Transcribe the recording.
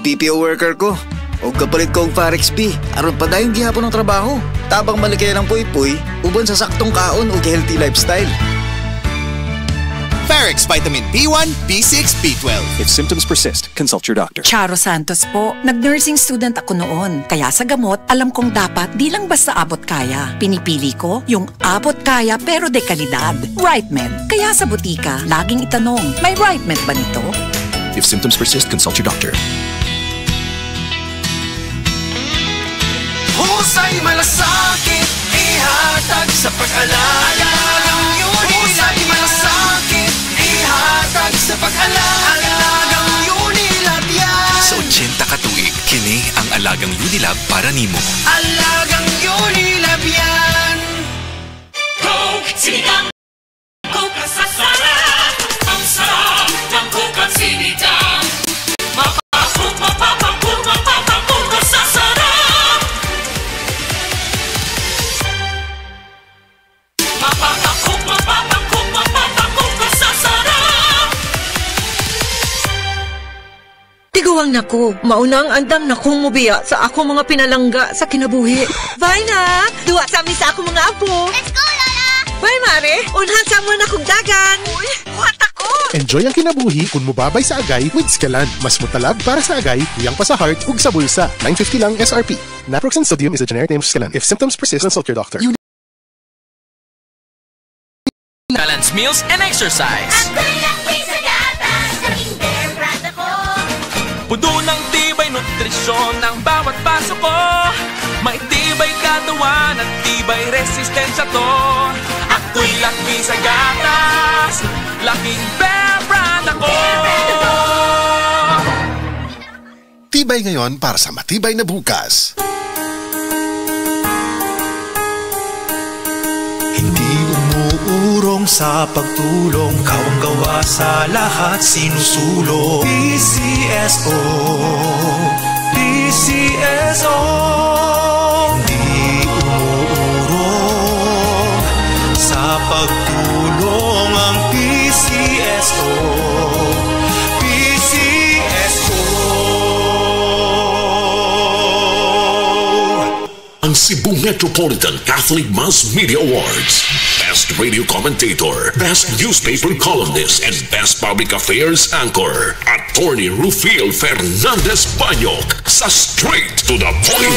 BPO worker ko. O kapalit ko og Parex B. Aron pa dayong gihapon ng trabaho. Tabang malikay ng puy-puy, uban sa saktong kaon o healthy lifestyle. Parex Vitamin B1, B6, B12. If symptoms persist, consult your doctor. Charo Santos po. Nag-nursing student ako noon. Kaya sa gamot, alam kong dapat di lang basta abot kaya. Pinipili ko yung abot kaya pero de kalidad. RightMed. Kaya sa butika, laging itanong, may RightMed ba nito? If symptoms persist, consult your doctor. Husay malasakit, ihatag sa pag-alala ng Unilab. Husay malasakit, ihatag sa pag-alala ng Unilab yan. Sa 80 ka tuig, kini ang alagang Unilab para nimo. Alagang Unilab yan. Coke, sinigang Coke sa sarap. Ang sarap ng Coke at sinigang. Mapapakuk sa sarap. Mapapakuk sa sarap. Tiguang nako, maunang andam na kong mubiya sa ako mga pinalangga sa kinabuhi. Vina, duwa sa amin sa ako mga apo. Let's go, Lola! Bye, Mare. Unhan sa mo na kong dagan. Uy, buhat ako. Enjoy ang kinabuhi kung mubabay sa agay with Scalan. Mas mutalab para sa agay, tuyang pa sa heart ug sa bulsa. 950 lang SRP. Naproxen sodium is a generic name of Scalan. If symptoms persist, consult your doctor. Balance meals and exercise. Pudo ng tibay nutrisyon ng bawat paso ko. May tibay katawan at tibay resistensya to. Ako'y laki sa gatas, laking Bear Brand ako. Tibay ngayon para sa matibay na bukas. Hindi umuurong sa pagtulong, kawang gawa sa lahat sinusulong. PCSO, PCSO. Hindi umuurong sa pagtulong ang PCSO. Ang Cebu Metropolitan Catholic Mass Media Awards. Best Radio Commentator, Best Newspaper Columnist, and Best Public Affairs Anchor. Attorney Rufiel Fernandez Banyok sa Straight to the Point